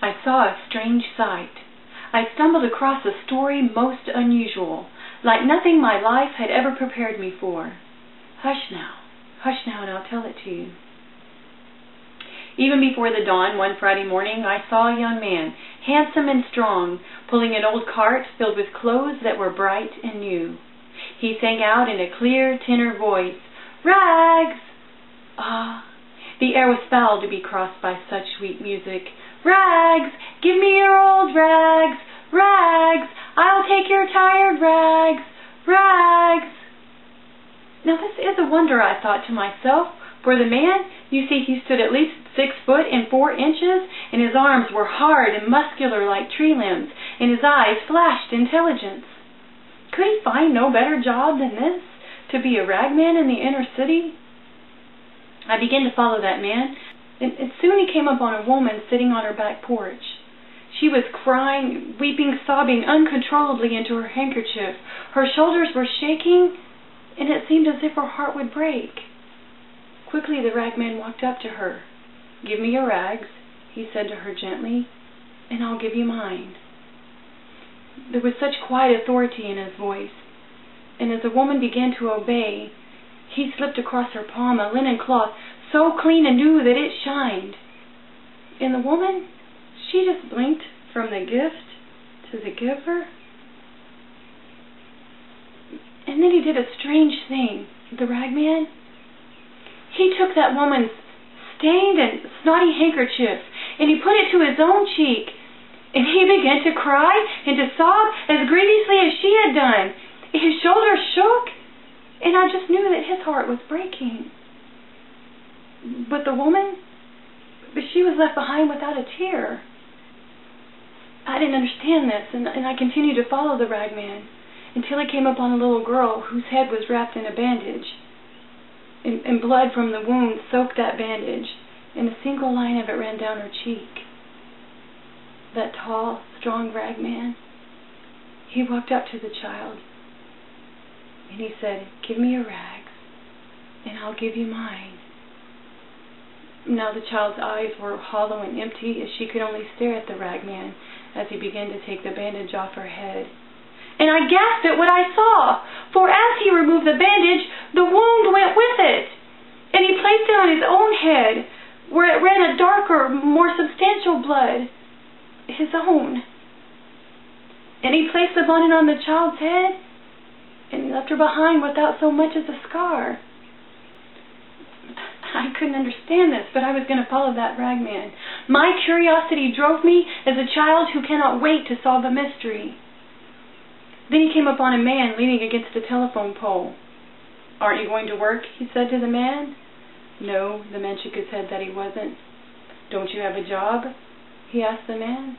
I saw a strange sight. I stumbled across a story most unusual, like nothing my life had ever prepared me for. Hush now, and I'll tell it to you. Even before the dawn one Friday morning, I saw a young man, handsome and strong, pulling an old cart filled with clothes that were bright and new. He sang out in a clear tenor voice, "Rags!" Ah, the air was foul to be crossed by such sweet music. "Rags! Give me your old rags! Rags! I'll take your tired rags! Rags!" Now this is a wonder, I thought to myself, for the man, you see, he stood at least 6 foot and 4 inches, and his arms were hard and muscular like tree limbs, and his eyes flashed intelligence. Could he find no better job than this, to be a ragman in the inner city? I began to follow that man, and soon he came upon a woman sitting on her back porch. She was crying, weeping, sobbing uncontrollably into her handkerchief. Her shoulders were shaking, and it seemed as if her heart would break. Quickly the ragman walked up to her. "Give me your rags," he said to her gently, "and I'll give you mine." There was such quiet authority in his voice, and as the woman began to obey, he slipped across her palm a linen cloth so clean and new that it shined. And the woman, she just blinked from the gift to the giver. And then he did a strange thing, the ragman. He took that woman's stained and snotty handkerchief and he put it to his own cheek, and he began to cry and to sob as grievously as she had done. His shoulders shook, and I just knew that his heart was breaking. But the woman, she was left behind without a tear. I didn't understand this, and I continued to follow the ragman until he came upon a little girl whose head was wrapped in a bandage, and blood from the wound soaked that bandage, and a single line of it ran down her cheek. That tall, strong ragman, he walked up to the child, and he said, "Give me your rags, and I'll give you mine." Now the child's eyes were hollow and empty, as she could only stare at the ragman as he began to take the bandage off her head. And I gasped at what I saw, for as he removed the bandage, the wound went with it, and he placed it on his own head, where it ran a darker, more substantial blood, his own. And he placed the bonnet on the child's head, and left her behind without so much as a scar. I couldn't understand this, but I was going to follow that ragman. My curiosity drove me as a child who cannot wait to solve a mystery. Then he came upon a man leaning against a telephone pole. "Aren't you going to work?" he said to the man. No, the man shook his head that he wasn't. "Don't you have a job?" he asked the man.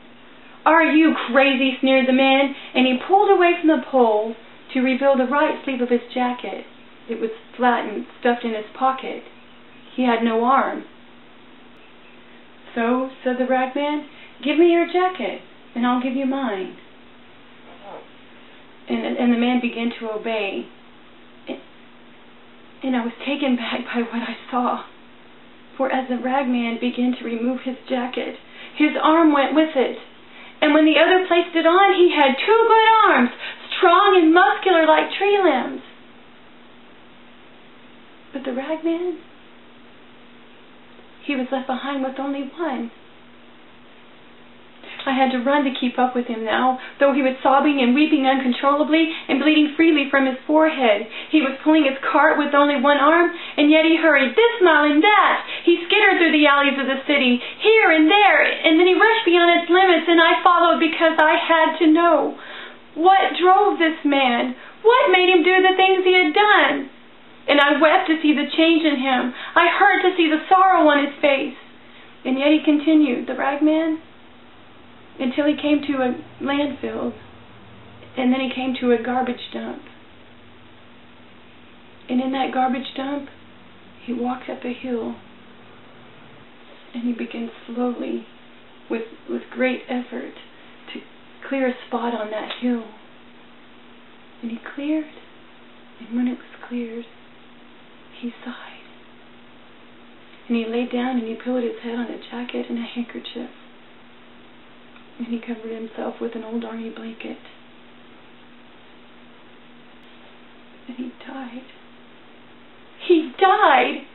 "Are you crazy?" sneered the man, and he pulled away from the pole to reveal the right sleeve of his jacket. It was flat and stuffed in his pocket. He had no arm. "So," said the ragman, "give me your jacket, and I'll give you mine." And the man began to obey. And I was taken back by what I saw. For as the ragman began to remove his jacket, his arm went with it. And when the other placed it on, he had 2 good arms, strong and muscular like tree limbs. But the ragman, he was left behind with only one. I had to run to keep up with him now, though he was sobbing and weeping uncontrollably and bleeding freely from his forehead. He was pulling his cart with only one arm, and yet he hurried this mile and that. He skittered through the alleys of the city, here and there, and then he rushed beyond its limits, and I followed because I had to know. What drove this man? What made him do the things he had done? And I wept to see the change in him. I heard to see the sorrow on his face. And yet he continued, the ragman, until he came to a landfill, and then he came to a garbage dump. And in that garbage dump, he walked up a hill, and he began slowly, with great effort, to clear a spot on that hill. And he cleared, and when it was cleared, he sighed. And he lay down and he pillowed his head on a jacket and a handkerchief. and he covered himself with an old army blanket. And he died. He died!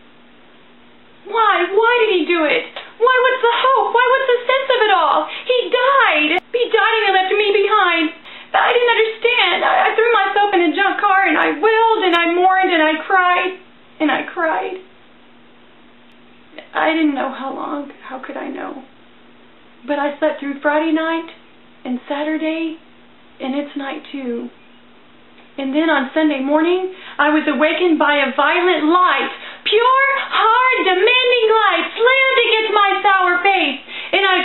Why? Why did he do it? Why? What's the hope? Why? What's the sense of it all? He died! He died and he left me behind. I didn't understand. I threw myself in a junk car and I wailed and I mourned and I cried. And I cried. I didn't know how long. How could I know? But I slept through Friday night and Saturday and it's night too. And then on Sunday morning, I was awakened by a violent light. Pure, hard, demanding light slammed against my sour face. And I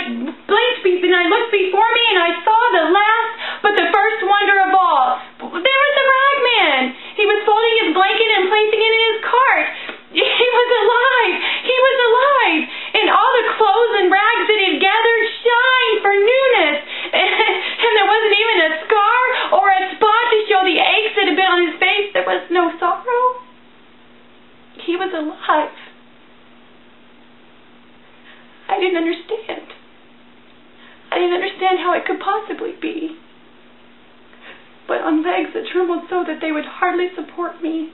blinked and I looked before me and I saw the last but the first wonder of all. There was the Ragman. He was folding his blanket and placing it in his cart. He was alive. He was alive. And all the clothes and rags that he had gathered shined for newness. And there wasn't even a scar or a spot to show the aches that had been on his face. There was no sorrow. He was alive. I didn't understand. I didn't understand how it could possibly be. But on legs that trembled so that they would hardly support me,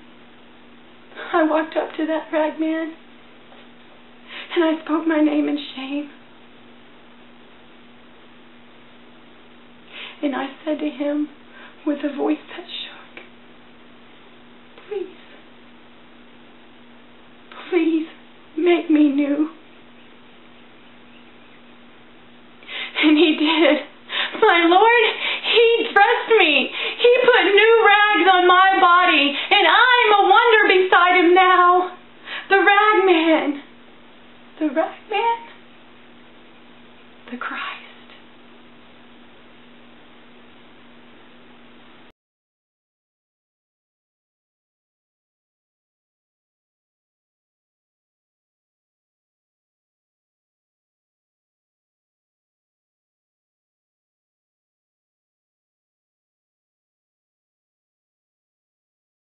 I walked up to that Ragman and I spoke my name in shame. And I said to him with a voice that shook, "Please, please make me new." And he did. My Lord, he dressed me. He put new rags on my body, and I'm a wonder beside him now. The Ragman. The Ragman. The Christ.